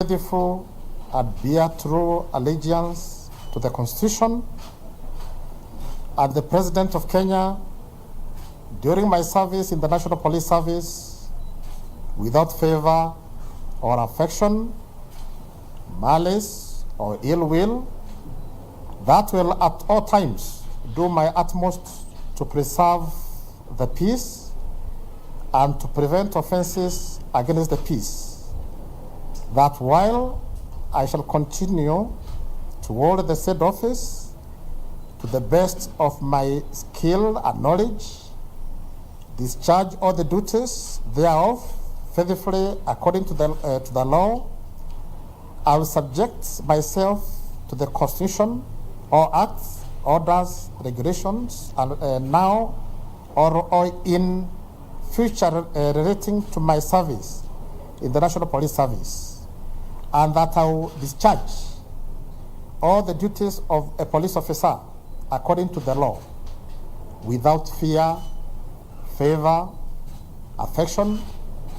faithful and bear true allegiance to the Constitution and the President of Kenya during my service in the National Police Service without favor or affection, malice or ill will, that will at all times do my utmost to preserve the peace and to prevent offenses against the peace, that while I shall continue to hold the said office to the best of my skill and knowledge, discharge all the duties thereof faithfully according to the law. I will subject myself to the Constitution, all acts, orders, regulations, and now or in future relating to my service in the National Police Service, and that I will discharge all the duties of a police officer according to the law, without fear, favor, affection,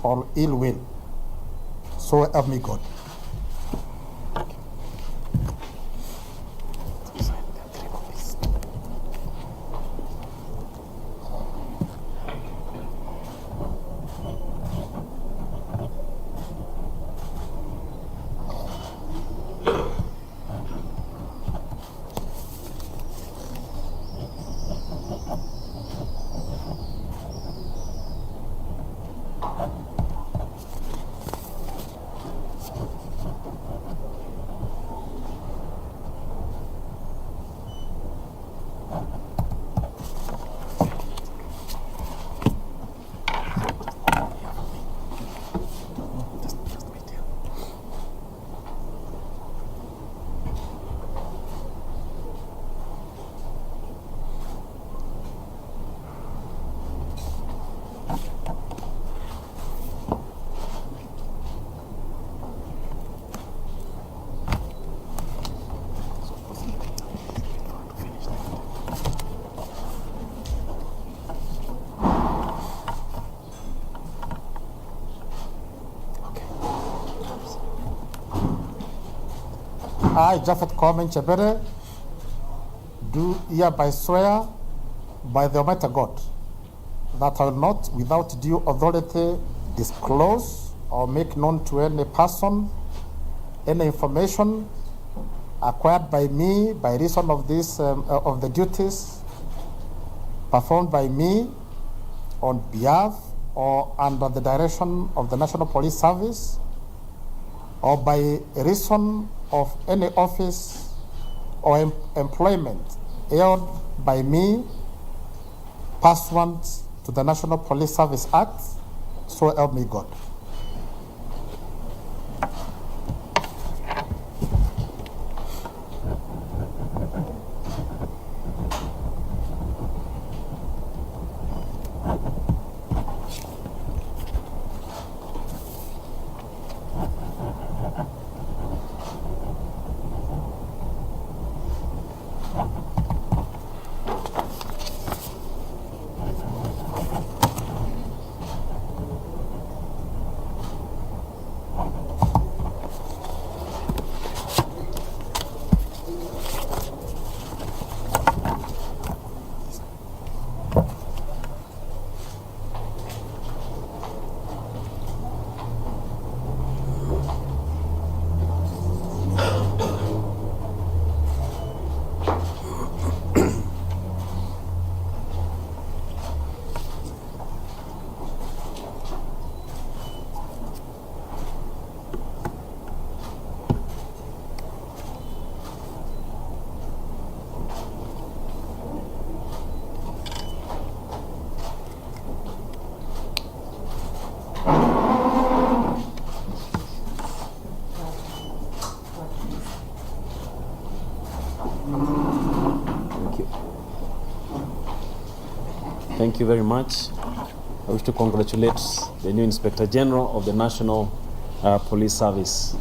or ill will. So help me God. I, Japhet Komen Chebere, do hereby swear by the Almighty God that I will not, without due authority, disclose or make known to any person any information acquired by me by reason of this of the duties performed by me on behalf or under the direction of the National Police Service, or by reason of any office or employment held by me pursuant to the National Police Service Act, so help me God. Thank you very much. I wish to congratulate the new Inspector General of the National Police Service.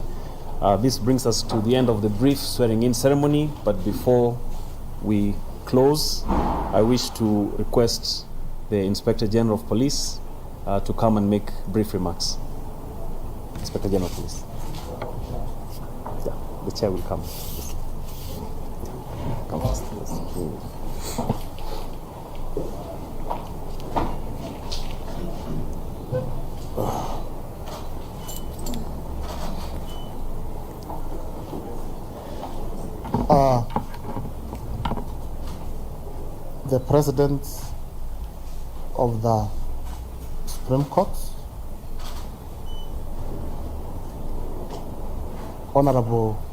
This brings us to the end of the brief swearing-in ceremony, but before we close, I wish to request the Inspector General of Police to come and make brief remarks. Inspector General of Police. chair will come. Come first. The President of the Supreme Court, Honorable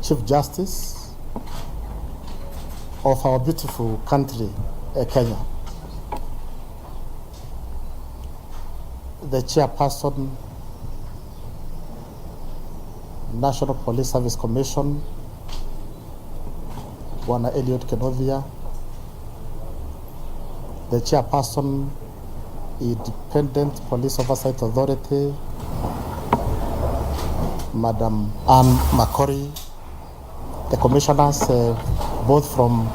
Chief Justice of our beautiful country, Kenya, the Chairperson, National Police Service Commission, Bwana Eliud Kenovia, the Chairperson, Independent Police Oversight Authority, Madam Anne Makori, the commissioners, both from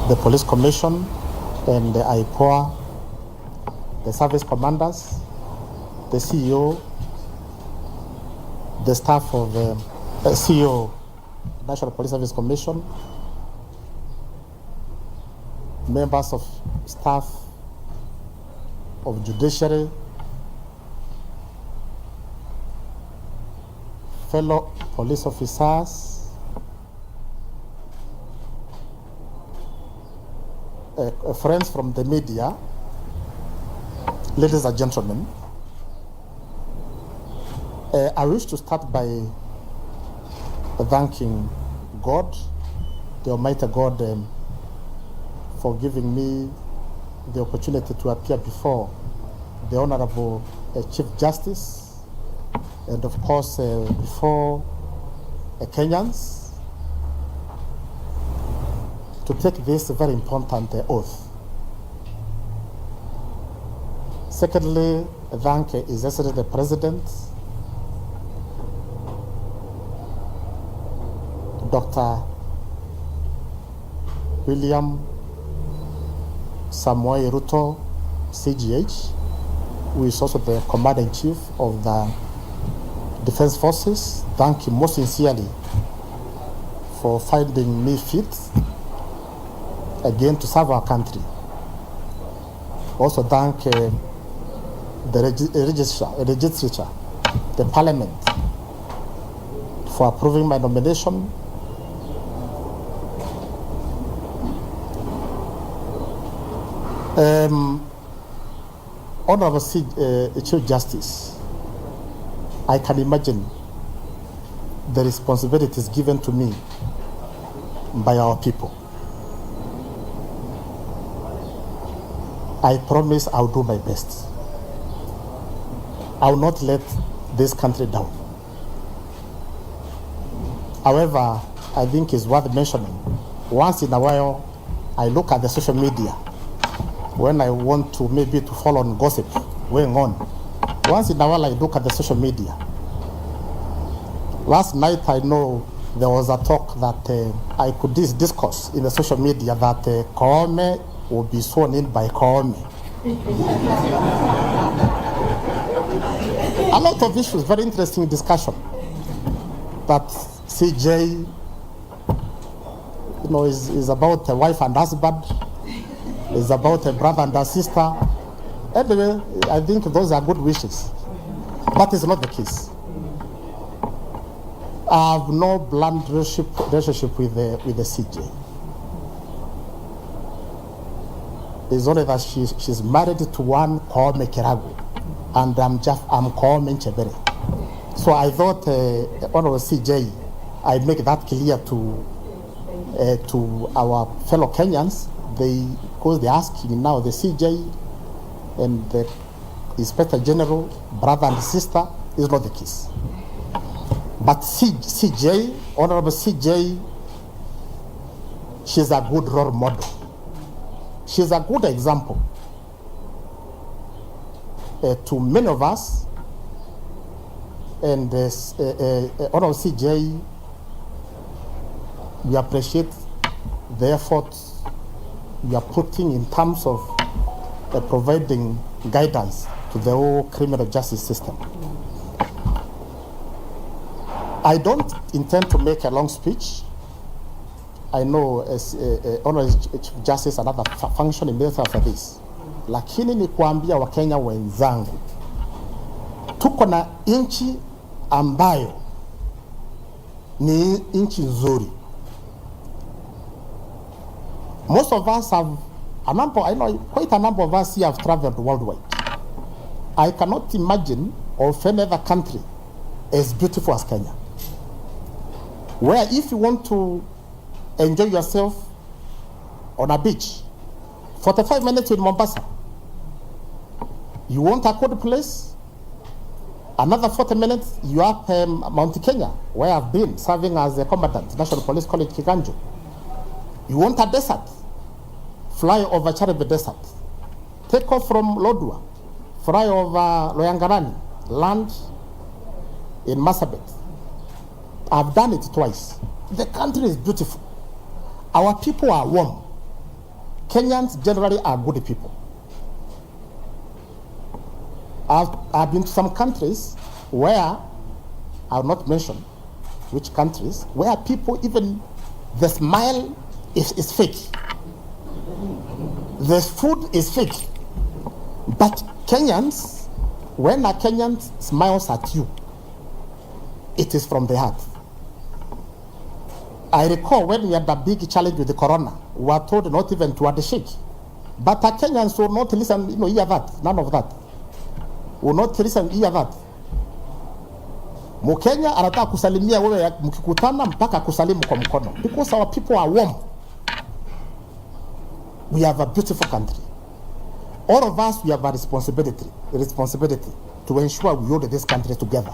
the Police Commission and the IPOA, the service commanders, the CEO, the staff of the CEO, National Police Service Commission, members of staff of judiciary, fellow police officers, friends from the media, ladies and gentlemen, I wish to start by thanking God, the Almighty God, for giving me the opportunity to appear before the Honorable Chief Justice, and of course before Kenyans, to take this very important oath. Secondly, thank His Excellency the President, Dr. William Samoei Ruto, CGH, who is also the Commander-in-Chief of the Defense Forces. Thank him most sincerely for finding me fit again to serve our country. Also thank the legislature, the Parliament, for approving my nomination. Honorable Chief Justice, I can imagine the responsibilities given to me by our people. I promise I'll do my best. I will not let this country down. However, I think it's worth mentioning, once in a while, I look at the social media when I want to maybe to follow on gossip going on. Once in a while, I look at the social media. Last night, I know there was a talk that I could discuss in the social media that Koome will be sworn in by Koome. A lot of issues, very interesting discussion. That CJ, is about a wife and husband, is about a brother and a sister. Anyway, I think those are good wishes, but it's not the case. I have no blunt relationship with the CJ. It's only that she's married to one Koome Kiragu, and I'm Koome Nchebere. So I thought, Honorable CJ, I make that clear to our fellow Kenyans. Because they're asking now, the CJ and the Inspector General, brother and sister, is not the case. But CJ, Honorable CJ, she's a good role model. She's a good example to many of us. And Honorable CJ, we appreciate the effort you are putting in terms of providing guidance to the whole criminal justice system. I don't intend to make a long speech. I know as Honorable Chief Justice another function in minister for this. Lakini ni kuambia Wakenya wenzangu, tuko na inchi ambayo ni inchi nzuri. Most of us have a number, I know quite a number of us here have traveled worldwide. I cannot imagine of any other country as beautiful as Kenya, where if you want to enjoy yourself on a beach, 45 minutes in Mombasa, you want a cold place, another 40 minutes, you are Mount Kenya, where I've been serving as a commandant, National Police College Kiganjo. You want a desert, fly over Charibe Desert. Take off from Lodwar, fly over Loyangarani, land in Marsabit. I've done it twice. The country is beautiful. Our people are warm. Kenyans generally are good people. I've been to some countries where, I'll not mention which countries, where people, even the smile is fake. The food is fake. But Kenyans, when a Kenyan smiles at you, it is from the heart. I recall when we had a big challenge with the corona, we were told not even to shake. But the Kenyans will not listen, hear that, none of that. Will not listen, hear that. Mkenya anataka kusalimia wewe mkikutana mpaka kusalimu kwa mkono. Because our people are warm. We have a beautiful country. All of us, we have a responsibility to ensure we hold this country together.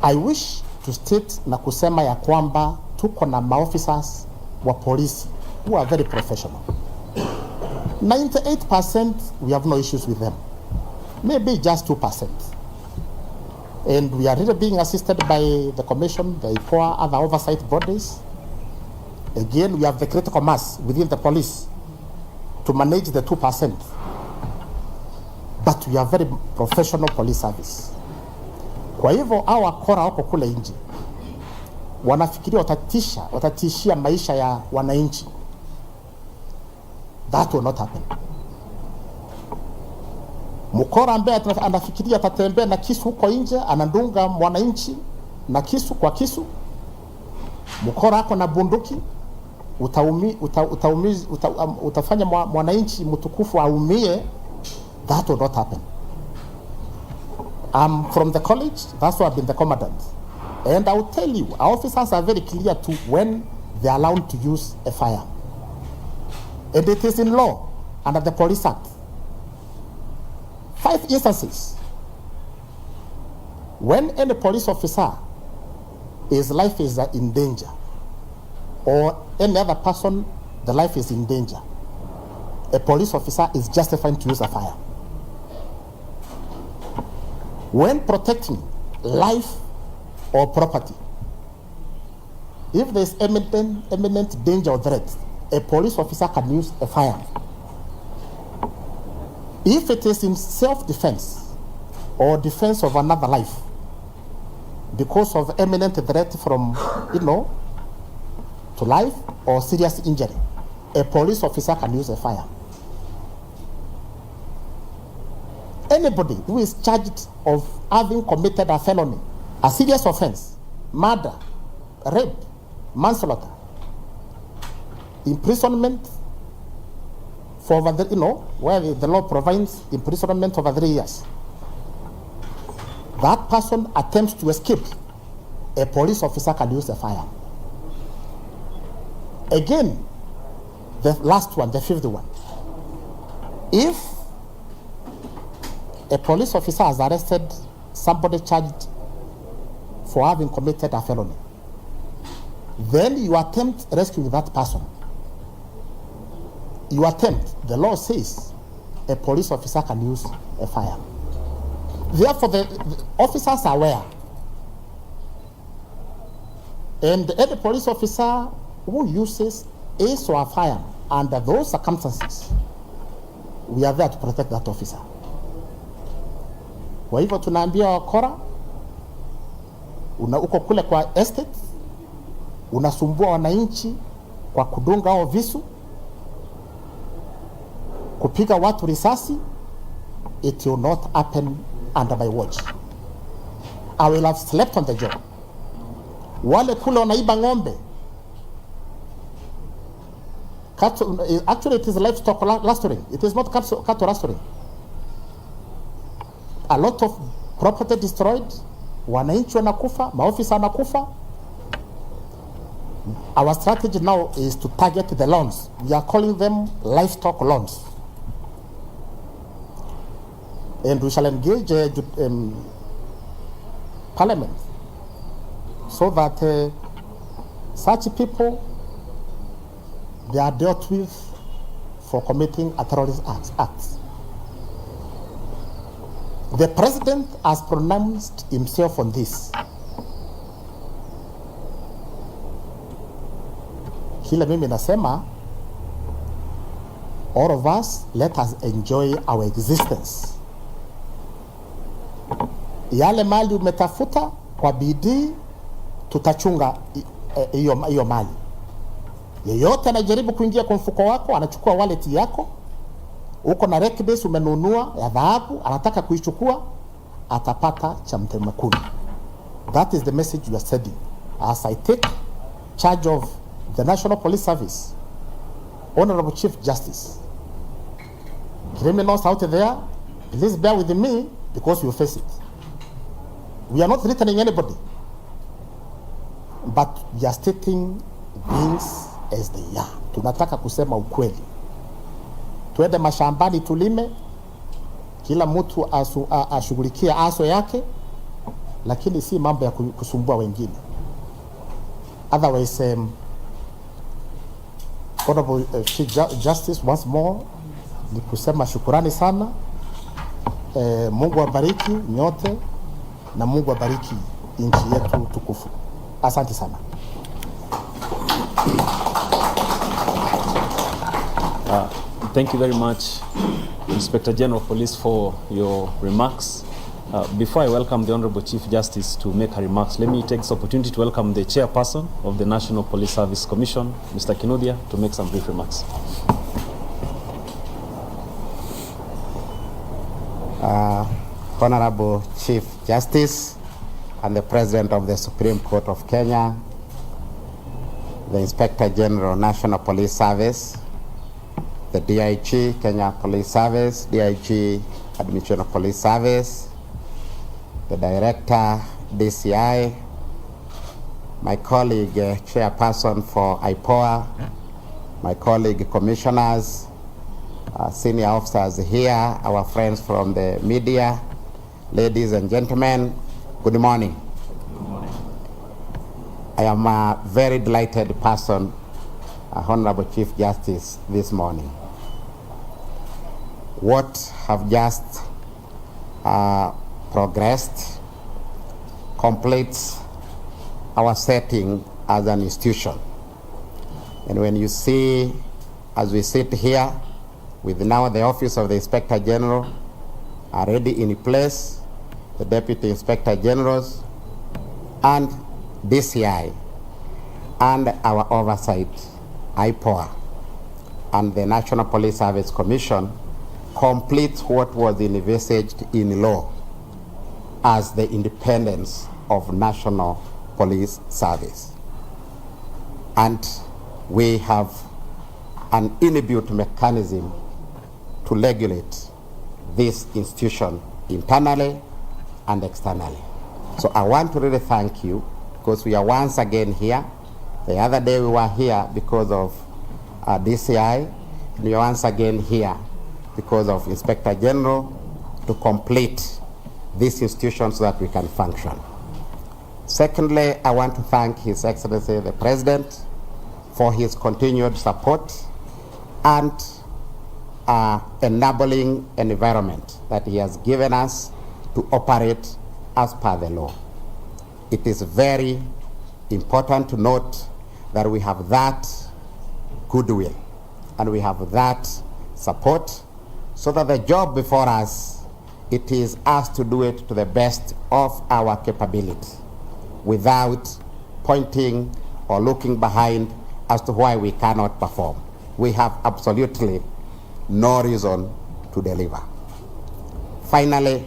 I wish to state na kusema ya kwamba tuko na maofficers wa polisi who are very professional. 98% we have no issues with them. Maybe just 2%. And we are really being assisted by the commission, the IPOA, other oversight bodies. Again, we have the critical mass within the police to manage the 2%. But we are very professional police service. Kwa hivyo hawa kora wako kule nje wanafikiria watatishia maisha ya wananchi. That will not happen. Mkora ambaye anafikiria atatembea na kisu huko nje, anadunga mwananchi na kisu kwa kisu. Mkora ako na bunduki, utafanya mwananchi mtukufu aumie. That will not happen. I'm from the college, that's why I've been the commandant. And I will tell you, our officers are very clear to when they are allowed to use a firearm. And it is in law under the Police Act. 5 instances when any police officer, his life is in danger, or any other person, the life is in danger, a police officer is justified to use a firearm. When protecting life or property, if there is imminent danger or threat, a police officer can use a firearm. If it is in self-defense or defense of another life, because of imminent threat from, to life or serious injury, a police officer can use a firearm. Anybody who is charged of having committed a felony, a serious offense, murder, rape, manslaughter, imprisonment for over where the law provides imprisonment over 3 years. That person attempts to escape, a police officer can use a firearm. Again, the last one, the 5th one. If a police officer has arrested somebody charged for having committed a felony, then you attempt rescuing that person. You attempt, the law says, a police officer can use a firearm. Therefore, the officers are aware. And any police officer who uses ace or a firearm under those circumstances, we are there to protect that officer. Kwa hivyo tunaambia wakora, uko kule kwa estate, unasumbua wananchi kwa kudunga hao visu, kupiga watu risasi. It will not happen under my watch. I will have slept on the job. Wale kule wanaiba ng'ombe, actually it is livestock rustling. It is not cattle rustling. A lot of property destroyed, wananchi wanakufa, maofisa wanakufa. Our strategy now is to target the loans. We are calling them livestock loans. And we shall engage Parliament so that such people, they are dealt with for committing a terrorist acts. The president has pronounced himself on this. Kila mimi nasema, all of us, let us enjoy our existence. Yale mali umetafuta kwa bidii, tutachunga hiyo mali. Yeyote anajaribu kuingia kwa mfuko wako, anachukua wallet yako, uko na rekbase umenunua ya dhahabu, anataka kuichukua, atapata cha mtema kuni. That is the message you are sending. As I take charge of the National Police Service, Honorable Chief Justice, criminals out there, please bear with me because you face it. We are not threatening anybody, but we are stating things as they are. Tunataka kusema ukweli. Tuende mashambani tulime, kila mtu ashughulikia aso yake, lakini si mambo ya kusumbua wengine. Otherwise, Honorable Chief Justice, once more ni kusema shukurani sana. Mungu abariki nyote na Mungu abariki nchi yetu tukufu. Asante sana. Thank you very much, Inspector General of Police, for your remarks. Before I welcome the Honorable Chief Justice to make her remarks, let me take this opportunity to welcome the Chairperson of the National Police Service Commission, Mr. Kinuthia, to make some brief remarks. Honorable Chief Justice and the President of the Supreme Court of Kenya, the Inspector General, National Police Service, the DIG, Kenya Police Service, DIG, Administration of Police Service, the Director, DCI, my colleague, Chairperson for IPOA, my colleague Commissioners, senior officers here, our friends from the media, ladies and gentlemen, good morning. Good morning. I am a very delighted person, Honorable Chief Justice, this morning. What have just progressed completes our setting as an institution. And when you see, as we sit here, with now the Office of the Inspector General already in place, the Deputy Inspector Generals, and DCI, and our oversight, IPOA, and the National Police Service Commission, completes what was envisaged in law as the independence of National Police Service. And we have an inbuilt mechanism to regulate this institution internally and externally. So I want to really thank you, because we are once again here. The other day we were here because of DCI, and we are once again here because of Inspector General, to complete this institution so that we can function. Secondly, I want to thank His Excellency the President for his continued support and enabling an environment that he has given us to operate as per the law. It is very important to note that we have that goodwill and we have that support, so that the job before us it is us to do it to the best of our capability without pointing or looking behind as to why we cannot perform. We have absolutely no reason to deliver. Finally,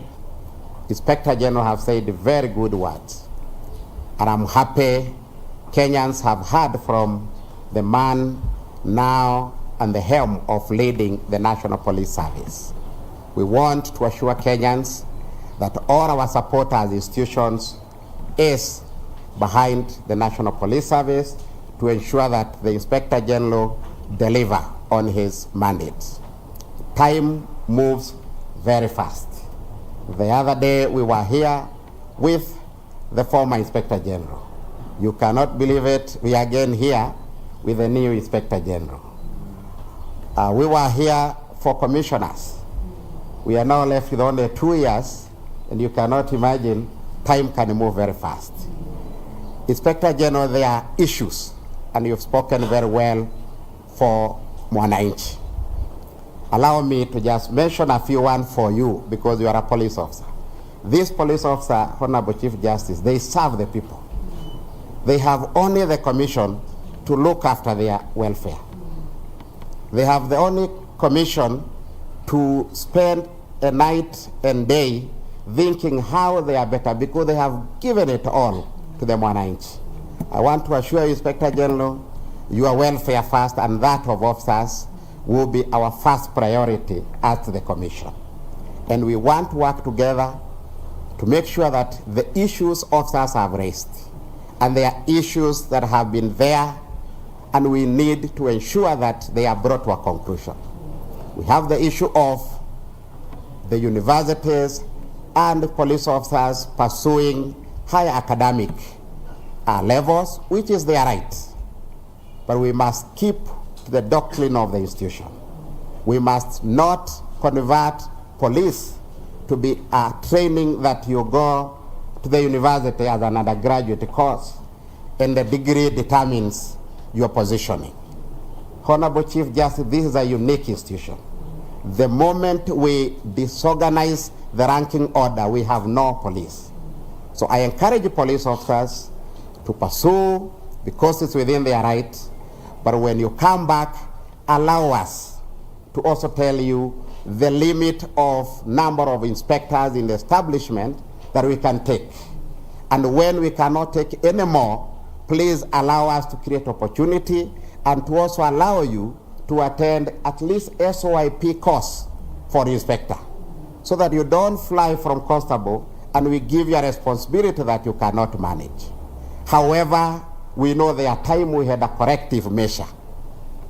Inspector General have said very good words, and I'm happy Kenyans have heard from the man now at the helm of leading the National Police Service. We want to assure Kenyans that all our support as institutions is behind the National Police Service to ensure that the Inspector General deliver on his mandate. Time moves very fast. The other day we were here with the former Inspector General. You cannot believe it, we are again here with the new Inspector General. We were here for commissioners. We are now left with only 2 years, and you cannot imagine, time can move very fast. Inspector General, there are issues, and you've spoken very well for Mwananchi. Allow me to just mention a few one for you, because you are a police officer. This police officer, Honorable Chief Justice, they serve the people. They have only the commission to look after their welfare. They have the only commission to spend a night and day thinking how they are better, because they have given it all to the Mwananchi. I want to assure you, Inspector General, your welfare first and that of officers will be our first priority at the Commission. And we want to work together to make sure that the issues officers have raised, and there are issues that have been there, and we need to ensure that they are brought to a conclusion. We have the issue of the universities and police officers pursuing higher academic levels, which is their right. But we must keep to the doctrine of the institution. We must not convert police to be a training that you go to the university as an undergraduate course, and the degree determines your positioning. Honorable Chief Justice, this is a unique institution. The moment we disorganize the ranking order, we have no police. So I encourage police officers to pursue, because it's within their right, but when you come back, allow us to also tell you the limit of number of inspectors in the establishment that we can take. And when we cannot take any more, please allow us to create opportunity and to also allow you to attend at least SOIP course for inspector, so that you don't fly from constable and we give you a responsibility that you cannot manage. However, we know there are times we had a corrective measure,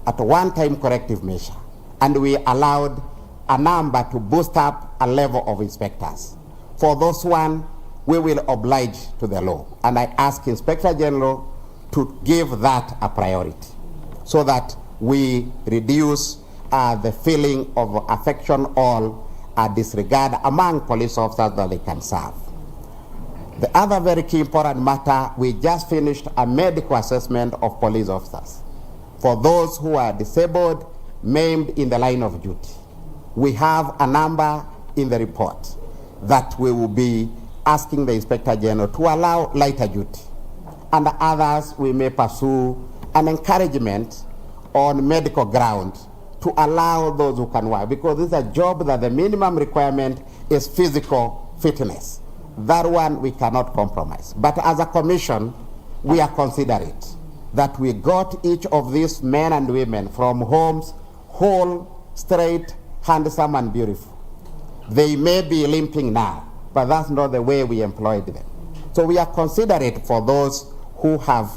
at one time corrective measure, and we allowed a number to boost up a level of inspectors. For those one, we will oblige to the law. And I ask Inspector General to give that a priority, so that we reduce the feeling of affection or disregard among police officers that they can serve. The other very key important matter, we just finished a medical assessment of police officers for those who are disabled, maimed in the line of duty. We have a number in the report that we will be asking the Inspector General to allow lighter duty, and others we may pursue an encouragement on medical ground to allow those who can work, because this is a job that the minimum requirement is physical fitness. That one we cannot compromise. But as a commission, we are considerate that we got each of these men and women from homes whole, straight, handsome, and beautiful. They may be limping now, but that's not the way we employed them. So we are considerate for those who have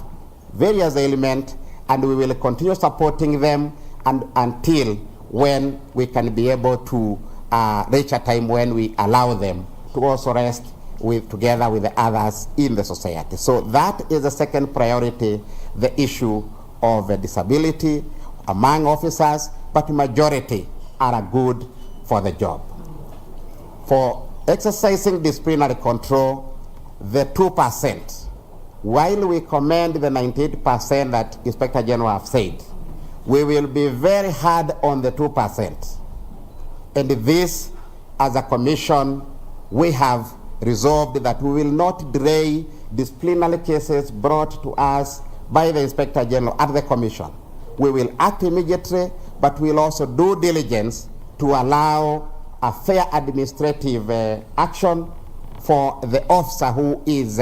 various ailments, and we will continue supporting them until when we can be able to reach a time when we allow them to also rest together with the others in the society. So that is the second priority, the issue of disability among officers, but majority are good for the job. For exercising disciplinary control, the 2%, while we commend the 98% that Inspector General have said, we will be very hard on the 2%. And this as a commission, we have resolved that we will not delay disciplinary cases brought to us by the Inspector General at the commission. We will act immediately, but we'll also do diligence to allow a fair administrative action for the officer who is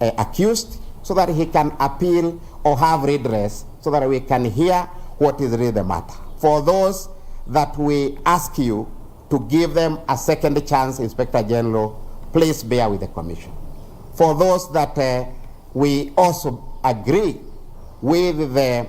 accused, so that he can appeal or have redress, so that we can hear what is really the matter. For those that we ask you to give them a second chance, Inspector General, please bear with the commission. For those that we also agree with the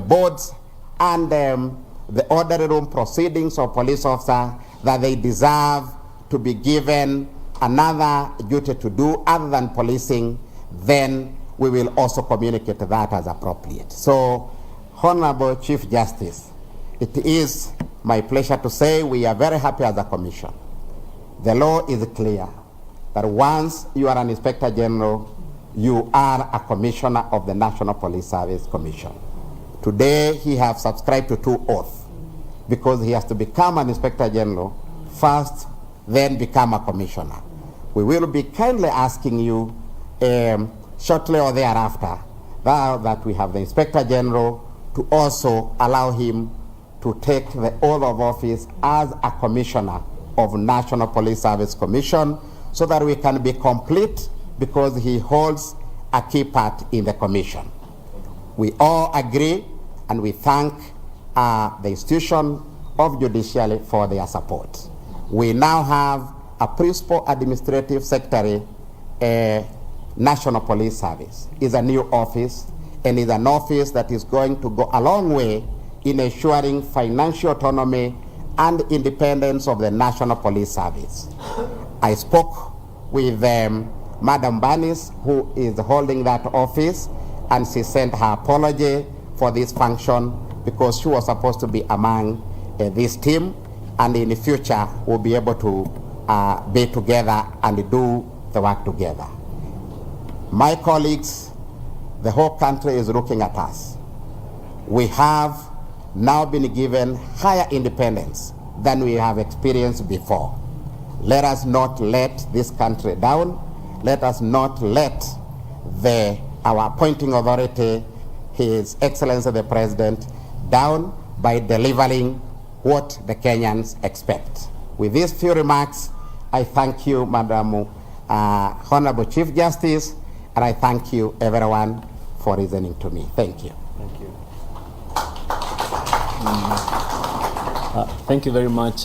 boards and the orderly room proceedings of police officers, that they deserve to be given another duty to do other than policing, then we will also communicate that as appropriate. So, Honorable Chief Justice, it is my pleasure to say we are very happy as a commission. The law is clear that once you are an Inspector General, you are a commissioner of the National Police Service Commission. Today, he has subscribed to 2 oaths, because he has to become an Inspector General first, then become a commissioner. We will be kindly asking you shortly or thereafter that we have the Inspector General to also allow him to take the oath of office as a commissioner of National Police Service Commission, so that we can be complete, because he holds a key part in the commission. We all agree, and we thank the institution of judiciary for their support. We now have a principal administrative secretary, National Police Service. It's a new office, and is an office that is going to go a long way in ensuring financial autonomy and independence of the National Police Service. I spoke with Madam Banis, who is holding that office, and she sent her apology for this function, because she was supposed to be among this team, and in the future we'll be able to be together and do the work together. My colleagues, the whole country is looking at us. We have now been given higher independence than we have experienced before. Let us not let this country down. Let us not let our appointing authority, His Excellency the President, down by delivering what the Kenyans expect. With these few remarks, I thank you, Madam Honorable Chief Justice, and I thank you, everyone, for listening to me. Thank you. Thank you. Thank you very much,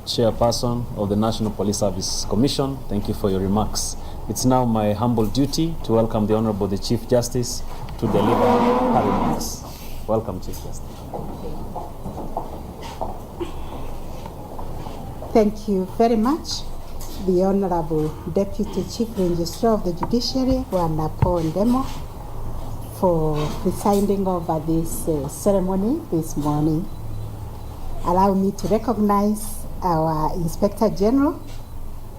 Chairperson of the National Police Service Commission. Thank you for your remarks. It's now my humble duty to welcome the Honorable the Chief Justice to deliver her remarks. Welcome, Chief Justice. Thank you very much, the Honorable Deputy Chief Registrar of the Judiciary, Bwana Paul Ndemo, for presiding over this ceremony this morning. Allow me to recognize our Inspector General,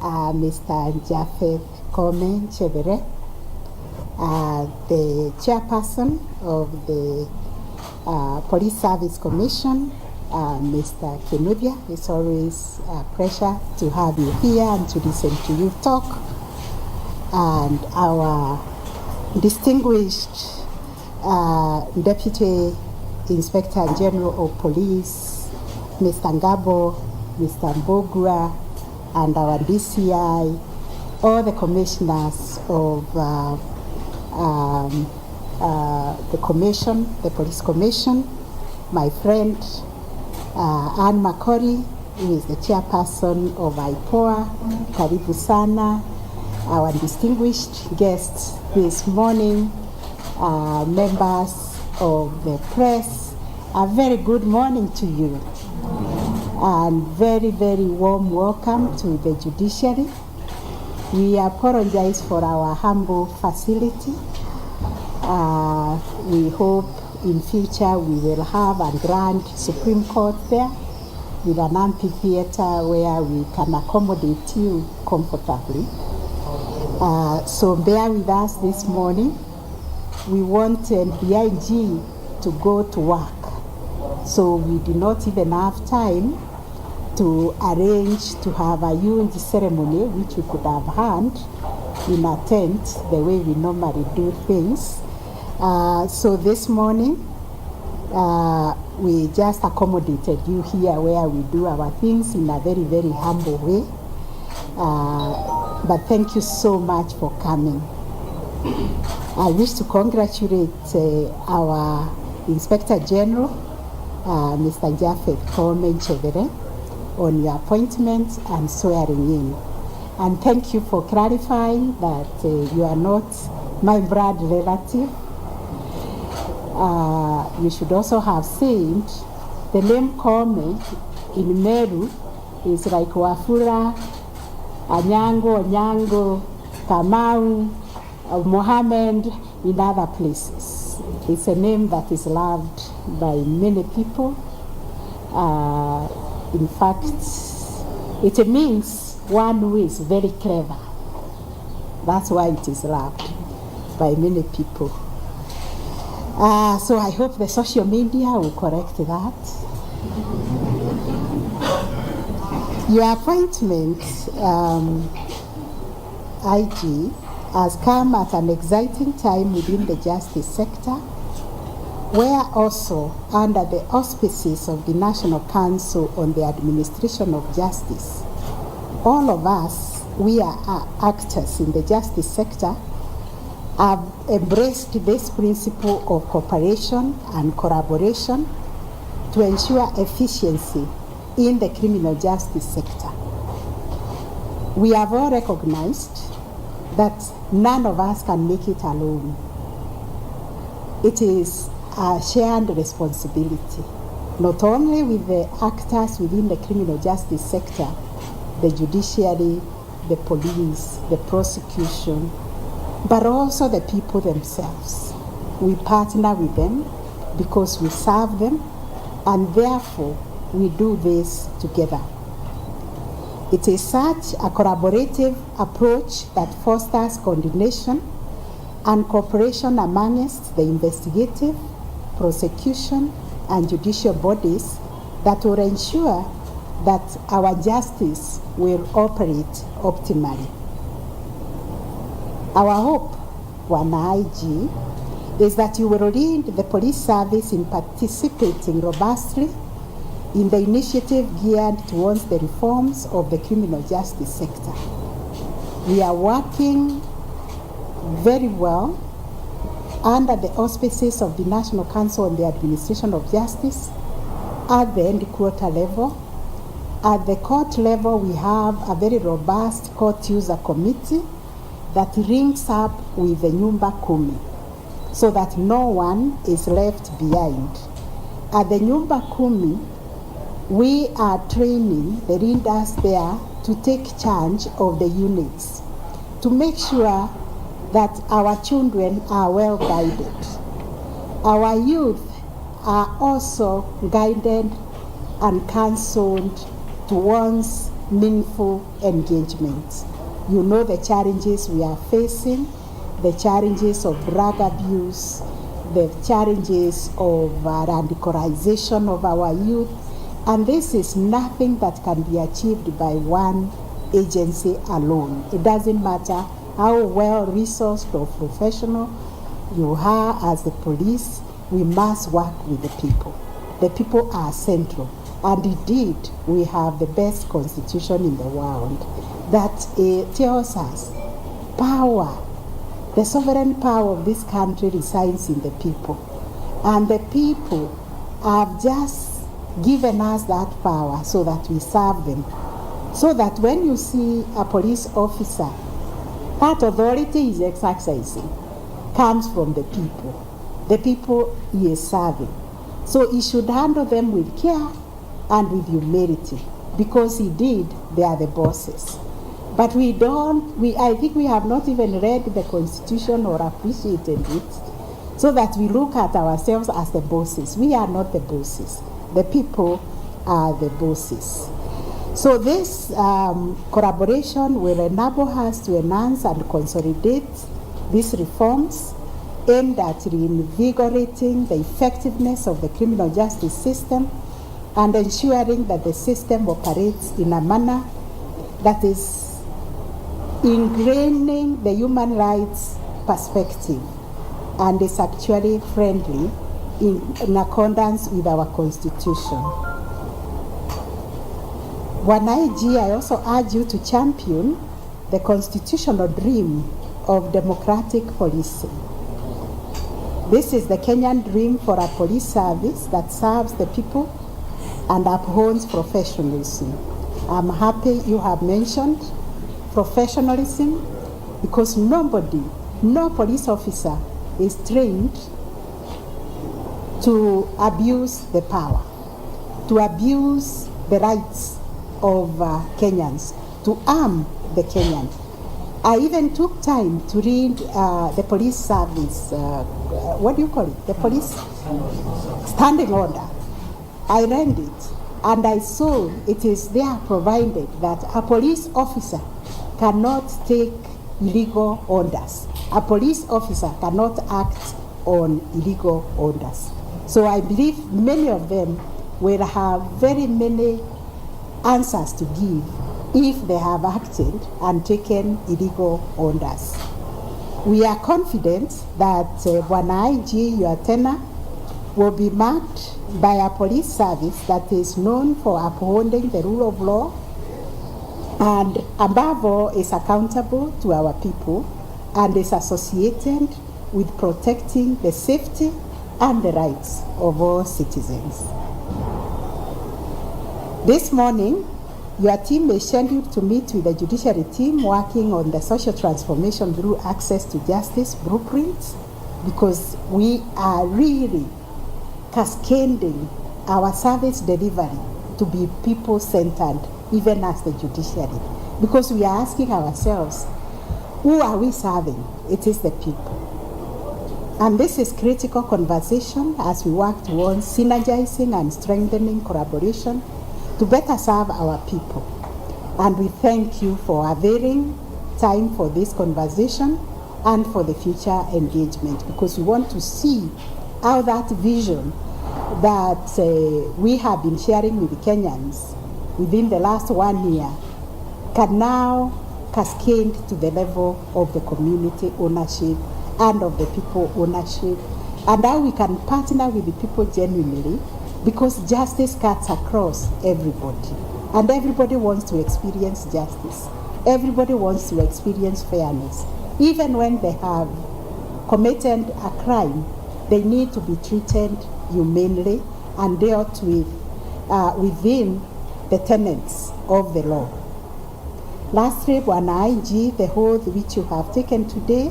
Mr. Japheth Kome Chebere, the Chairperson of the Police Service Commission, Mr. Kinubia. It's always a pleasure to have you here and to listen to you talk. And our distinguished Deputy Inspector General of Police, Mr. Ngabo, Mr. Mbogura, and our DCI, all the commissioners of the commission, the police commission, my friend Anne Makori, who is the chairperson of IPOA, Karibu Sana, our distinguished guests this morning, members of the press, a very good morning to you. And very, very warm welcome to the judiciary. We apologize for our humble facility. We hope in future we will have a grand Supreme Court there with an amphitheater where we can accommodate you comfortably. So bear with us this morning. We want NBIG to go to work. So we do not even have time to arrange to have a huge ceremony, which we could have had in a tent, the way we normally do things. So this morning, we just accommodated you here where we do our things in a very, very humble way. But thank you so much for coming. I wish to congratulate our Inspector General, Mr. Japheth Koome-Chebere, on your appointment and swearing in. And thank you for clarifying that you are not my blood relative. You should also have said the name Koome in Meru is like Wafula, Onyango, Kamau, Mohammed in other places. It's a name that is loved by many people. In fact, it means one who is very clever. That's why it is loved by many people. So I hope the social media will correct that. Your appointment, IG, has come at an exciting time within the justice sector, where also under the auspices of the National Council on the Administration of Justice, all of us, we are actors in the justice sector, have embraced this principle of cooperation and collaboration to ensure efficiency in the criminal justice sector. We have all recognized that none of us can make it alone. It is a shared responsibility, not only with the actors within the criminal justice sector, the judiciary, the police, the prosecution, but also the people themselves. We partner with them because we serve them, and therefore we do this together. It is such a collaborative approach that fosters coordination and cooperation amongst the investigative, prosecution, and judicial bodies that will ensure that our justice will operate optimally. Our hope, Wana IG, is that you will lead the police service in participating robustly in the initiative geared towards the reforms of the criminal justice sector. We are working very well under the auspices of the National Council on the Administration of Justice at the end quarter level. At the court level, we have a very robust court user committee that links up with the Nyumba Kumi so that no one is left behind. At the Nyumba Kumi, we are training the leaders there to take charge of the units, to make sure that our children are well guided. Our youth are also guided and counseled towards meaningful engagement. You know the challenges we are facing, the challenges of drug abuse, the challenges of radicalization of our youth, and this is nothing that can be achieved by one agency alone. It doesn't matter how well resourced or professional you are as the police, we must work with the people. The people are central, and indeed we have the best constitution in the world that tells us power, the sovereign power of this country resides in the people. And the people have just given us that power so that we serve them. So that when you see a police officer, that authority is exercising comes from the people. The people he is serving. So he should handle them with care and with humility, because indeed they are the bosses. But I think we have not even read the Constitution or appreciated it, so that we look at ourselves as the bosses. We are not the bosses. The people are the bosses. So this collaboration will enable us to enhance and consolidate these reforms aimed at reinvigorating the effectiveness of the criminal justice system and ensuring that the system operates in a manner that is ingraining the human rights perspective and is actually friendly in accordance with our constitution. Wanaiji, I also urge you to champion the constitutional dream of democratic policing. This is the Kenyan dream for a police service that serves the people and upholds professionalism. I'm happy you have mentioned professionalism, because no police officer is trained to abuse the power, to abuse the rights of Kenyans, to harm the Kenyan. I even took time to read the police service, what do you call it? The police standing order. I read it and I saw it is there provided that a police officer cannot take illegal orders. A police officer cannot act on illegal orders. So I believe many of them will have very many answers to give if they have acted and taken illegal orders. We are confident that Wanaiji, your tenure, will be marked by a police service that is known for upholding the rule of law and above all is accountable to our people and is associated with protecting the safety and the rights of all citizens. This morning, your team is scheduled to meet with the judiciary team working on the social transformation through access to justice blueprints, because we are really cascading our service delivery to be people-centered, even as the judiciary. Because we are asking ourselves, who are we serving? It is the people. And this is critical conversation as we work towards synergizing and strengthening collaboration to better serve our people. And we thank you for availing time for this conversation and for the future engagement, because we want to see how that vision that we have been sharing with the Kenyans within the last 1 year can now cascade to the level of the community ownership and of the people ownership, and how we can partner with the people genuinely, because justice cuts across everybody, and everybody wants to experience justice. Everybody wants to experience fairness. Even when they have committed a crime, they need to be treated humanely and dealt with within the tenets of the law. Lastly, Wanaiji, the oath which you have taken today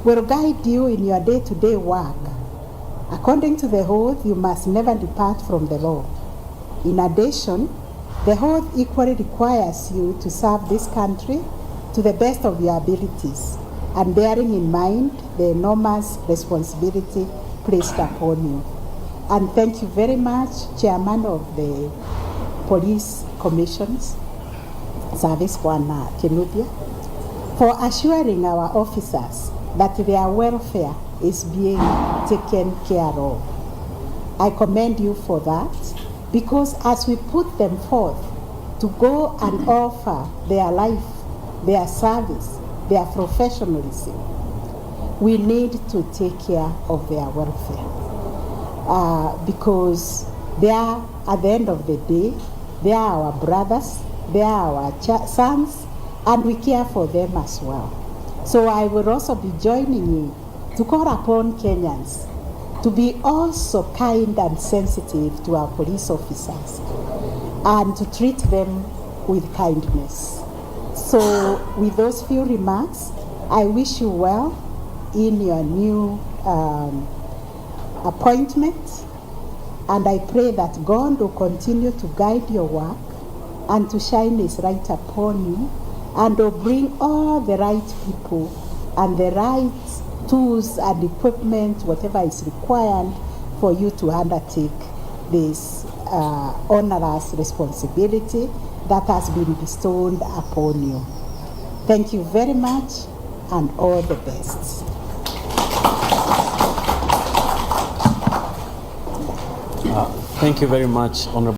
will guide you in your day-to-day work. According to the oath, you must never depart from the law. In addition, the oath equally requires you to serve this country to the best of your abilities, and bearing in mind the enormous responsibility placed upon you. And thank you very much, Chairman of the Police Commissions Service, Bwana Kinubia, for assuring our officers that their welfare is being taken care of. I commend you for that, because as we put them forth to go and offer their life, their service, their professionalism, we need to take care of their welfare. Because they are, at the end of the day, they are our brothers, they are our sons, and we care for them as well. So I will also be joining you to call upon Kenyans to be also kind and sensitive to our police officers and to treat them with kindness. So with those few remarks, I wish you well in your new appointment, and I pray that God will continue to guide your work and to shine His light upon you, and will bring all the right people and the right tools and equipment, whatever is required for you to undertake this onerous responsibility that has been bestowed upon you. Thank you very much, and all the best. Thank you very much, Honorable.